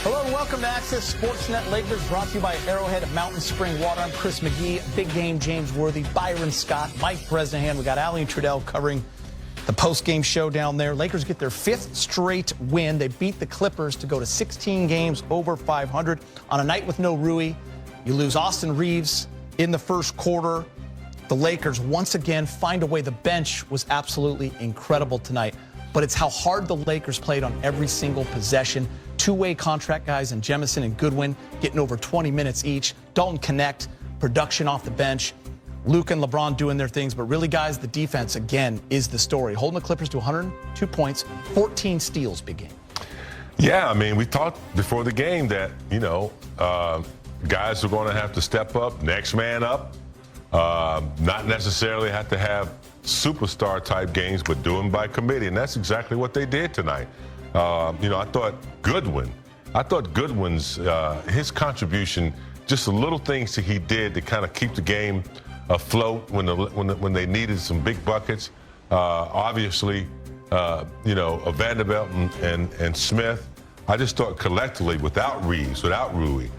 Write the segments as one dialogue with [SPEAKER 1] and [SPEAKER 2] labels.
[SPEAKER 1] Hello and welcome to Access Sportsnet Lakers, brought to you by Arrowhead Mountain Spring Water. I'm Chris McGee, Big Game James Worthy, Byron Scott, Mike Bresnahan. We got Allie and Trudell covering the post-game show down there. Lakers get their 5th straight win. They beat the Clippers to go to 16 games over 500 on a night with no Rui. You lose Austin Reeves in the first quarter. The Lakers once again find a way. The bench was absolutely incredible tonight. But it's how hard the Lakers played on every single possession. Two-way contract guys in Jemison and Goodwin getting over 20 minutes each. Dalton Connect, production off the bench. Luka and LeBron doing their things. But really, guys, the defense, again, is the story. Holding the Clippers to 102 points, 14 steals, big game.
[SPEAKER 2] Yeah, I mean, we talked before the game that, guys are going to have to step up, next man up. Not necessarily have to have superstar type games, but do them by committee, and that's exactly what they did tonight. I thought Goodwin's his contribution, just the little things that he did to kind of keep the game afloat when they needed some big buckets. Obviously, Vanderbilt and Smith. I just thought collectively, without Reeves, without Rui,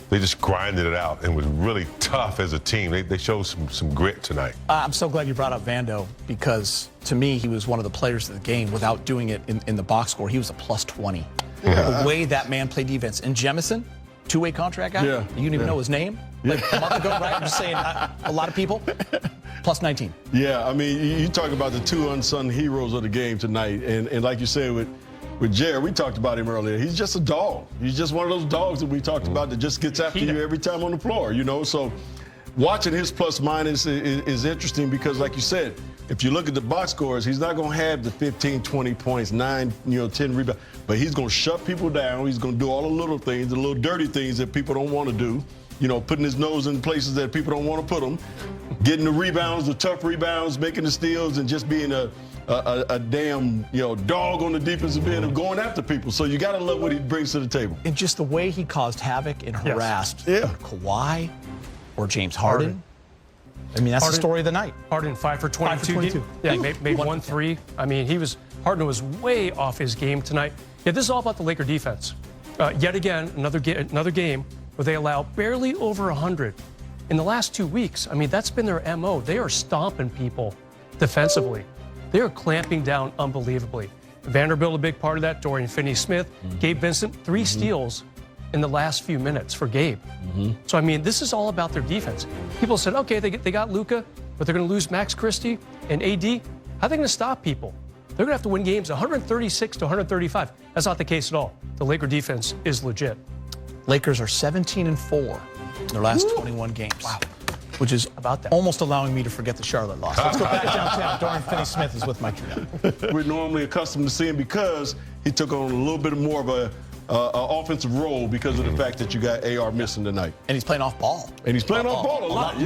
[SPEAKER 2] they just grinded it out and was really tough as a team. They showed some grit tonight.
[SPEAKER 1] I'm so glad you brought up Vando, because to me, he was one of the players of the game without doing it in the box score. He was a plus 20. Yeah. The way that man played defense. And Jemison, two-way contract guy, you didn't even know his name. Like a month ago, right? I'm just saying, a lot of people, plus 19.
[SPEAKER 3] Yeah, I mean, you talk about the two unsung heroes of the game tonight. And like you said, with Jared, we talked about him earlier. He's just a dog. He's just one of those dogs that we talked about that just gets after you every time on the floor, So watching his plus minus is interesting because, like you said, if you look at the box scores, he's not going to have the 15, 20 points, 9, 10 rebounds. But he's going to shut people down. He's going to do all the little things, the little dirty things that people don't want to do. Putting his nose in places that people don't want to put him. Getting the rebounds, the tough rebounds, making the steals, and just being a damn dog on the defensive end of going after people. So you got to love what he brings to the table.
[SPEAKER 1] And just the way he caused havoc and harassed Kawhi or James Harden. I mean, that's the story of the night.
[SPEAKER 4] Harden 5 for 22. Yeah, he made 1 3. I mean, Harden was way off his game tonight. Yeah, this is all about the Laker defense. Yet again, another game where they allow barely over 100 in the last 2 weeks. I mean, that's been their MO. They are stomping people defensively. They are clamping down unbelievably. Vanderbilt, a big part of that. Dorian Finney-Smith, Gabe Vincent, 3 steals in the last few minutes for Gabe. So, I mean, this is all about their defense. People said, okay, they got Luka, but they're going to lose Max Christie and AD. How are they going to stop people? They're going to have to win games 136 to 135. That's not the case at all. The Laker defense is legit.
[SPEAKER 1] Lakers are 17-4 in their last 21 games. Wow. Which is about that. Almost allowing me to forget the Charlotte loss. Let's go back downtown. Dorian Finney-Smith is with Mike Trudell.
[SPEAKER 3] We're normally accustomed to seeing because he took on a little bit more of a offensive role because of the fact that you got AR missing tonight.
[SPEAKER 1] And he's playing off ball.
[SPEAKER 3] And he's playing off ball a lot,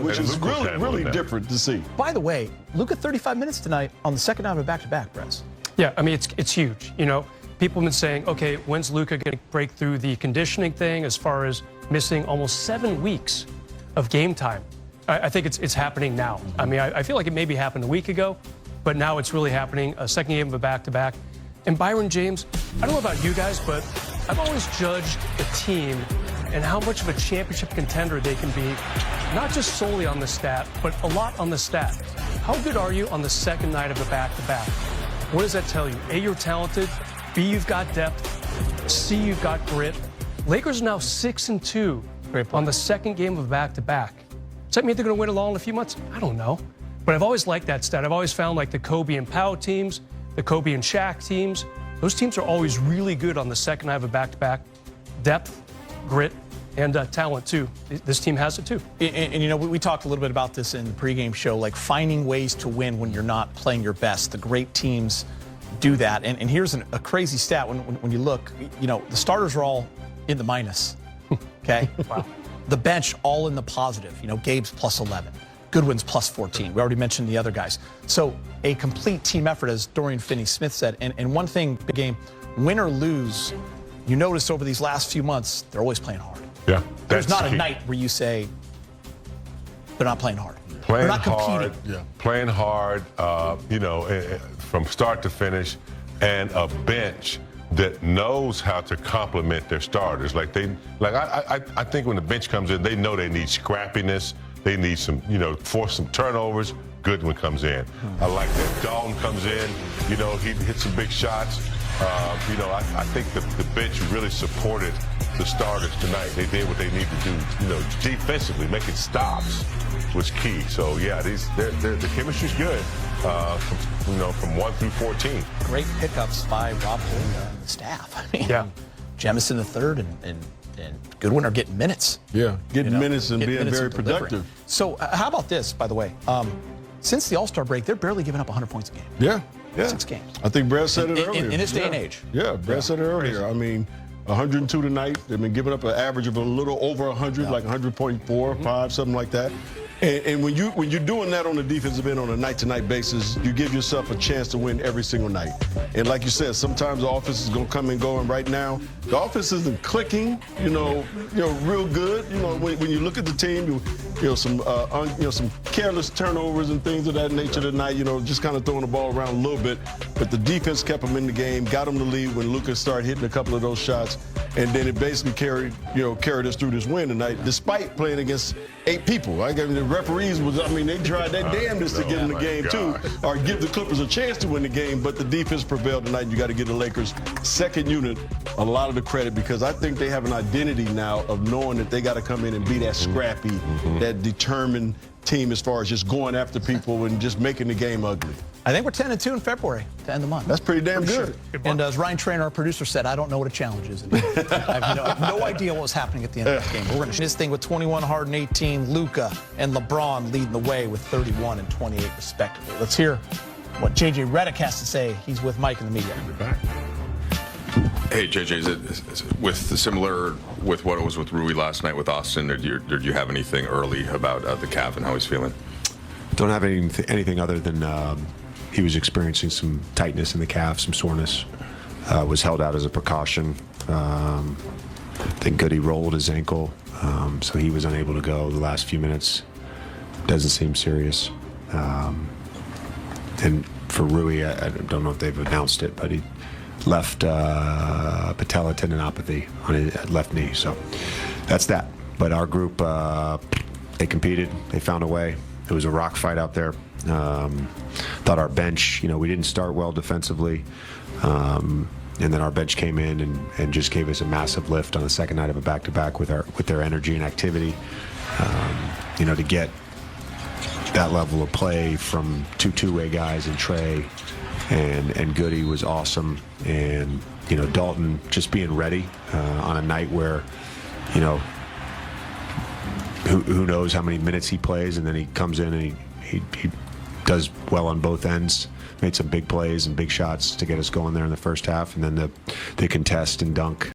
[SPEAKER 1] which
[SPEAKER 3] is really different to see.
[SPEAKER 1] By the way, Luka 35 minutes tonight on the second night of a back-to-back, Brett.
[SPEAKER 4] Yeah, I mean, it's huge. People have been saying, okay, when's Luka going to break through the conditioning thing as far as missing almost 7 weeks of game time? I think it's happening now. I mean, I feel like it maybe happened a week ago, but now it's really happening. A second game of a back-to-back. And Byron James, I don't know about you guys, but I've always judged a team and how much of a championship contender they can be, not just solely on the stat, but a lot on the stat. How good are you on the second night of a back-to-back? What does that tell you? A, you're talented. B, you've got depth. C, you've got grit. Lakers are now 6-2 on the second game of back-to-back. Does that mean they're going to win it all in a few months? I don't know. But I've always liked that stat. I've always found like the Kobe and Pau teams, the Kobe and Shaq teams, those teams are always really good on the second night of a back-to-back. Depth, grit, and talent, too. This team has it, too.
[SPEAKER 1] And we talked a little bit about this in the pregame show, like finding ways to win when you're not playing your best. The great teams do that. And here's a crazy stat when you look, the starters are all in the minus, okay?
[SPEAKER 4] Wow.
[SPEAKER 1] The bench all in the positive. Gabe's plus 11. Goodwin's plus 14. We already mentioned the other guys. So a complete team effort, as Dorian Finney-Smith said. And one thing, big game, win or lose, you notice over these last few months, they're always playing hard.
[SPEAKER 2] Yeah.
[SPEAKER 1] There's not a night where you say they're not playing hard.
[SPEAKER 2] Playing
[SPEAKER 1] they're not competing.
[SPEAKER 2] Hard, playing hard, from start to finish, and a bench that knows how to complement their starters. I think when the bench comes in, they know they need scrappiness. They need some, force some turnovers. Goodwin comes in. I like that. Dalton comes in. He hits some big shots. I think the bench really supported the starters tonight. They did what they need to do. Defensively, making stops was key. So yeah, the chemistry's good. From 1 through 14.
[SPEAKER 1] Great pickups by Rob Holt and the staff.
[SPEAKER 4] Yeah.
[SPEAKER 1] Jemison the third and Goodwin are getting minutes.
[SPEAKER 3] Yeah, getting minutes and being very productive.
[SPEAKER 1] So how about this, by the way? Since the All-Star break, they're barely giving up 100 points a game.
[SPEAKER 3] Yeah.
[SPEAKER 1] 6 games.
[SPEAKER 3] I think Brad said it earlier.
[SPEAKER 1] In this day and age.
[SPEAKER 3] Yeah, Brad said it earlier. I mean, 102 tonight. They've been giving up an average of a little over 100, like 100.4, 5, something like that. And when you're doing that on the defensive end on a night-to-night basis, you give yourself a chance to win every single night. And like you said, sometimes the offense is going to come and go. And right now, the offense isn't clicking, real good. When you look at the team, some careless turnovers and things of that nature tonight. Just kind of throwing the ball around a little bit. But the defense kept them in the game, got them the lead when Luka started hitting a couple of those shots, and then it basically carried us through this win tonight, despite playing against 8 people. The referees they tried their damnedest to get in the game too, or give the Clippers a chance to win the game, but the defense prevailed tonight. You got to give the Lakers' second unit a lot of the credit, because I think they have an identity now of knowing that they got to come in and be that scrappy, that determined team as far as just going after people and just making the game ugly.
[SPEAKER 1] I think we're 10-2 in February to end the month.
[SPEAKER 3] That's pretty damn good.
[SPEAKER 1] Sure. And as Ryan Trainer, our producer, said, I don't know what a challenge is. I have no idea what was happening at the end of the game. We're going to this thing with 21, Harden 18, Luka and LeBron leading the way with 31 and 28 respectively. Let's hear what J.J. Redick has to say. He's with Mike in the media.
[SPEAKER 2] You're back.
[SPEAKER 5] Hey, JJ, is it similar with what it was with Rui last night with Austin, or did you have anything early about the calf and how he's feeling?
[SPEAKER 6] Don't have anything other than he was experiencing some tightness in the calf, some soreness. Was held out as a precaution. I think Goody rolled his ankle, so he was unable to go the last few minutes. Doesn't seem serious. And for Rui, I don't know if they've announced it, but he left patella tendinopathy on his left knee. So that's that. But our group, they competed. They found a way. It was a rock fight out there. Thought our bench, we didn't start well defensively. And then our bench came in and just gave us a massive lift on the second night of a back-to-back with their energy and activity. To get that level of play from two-way guys and Trey and Goody was awesome. And, Dalton just being ready on a night where, who knows how many minutes he plays, and then he comes in and he does well on both ends. Made some big plays and big shots to get us going there in the first half, and then the contest and dunk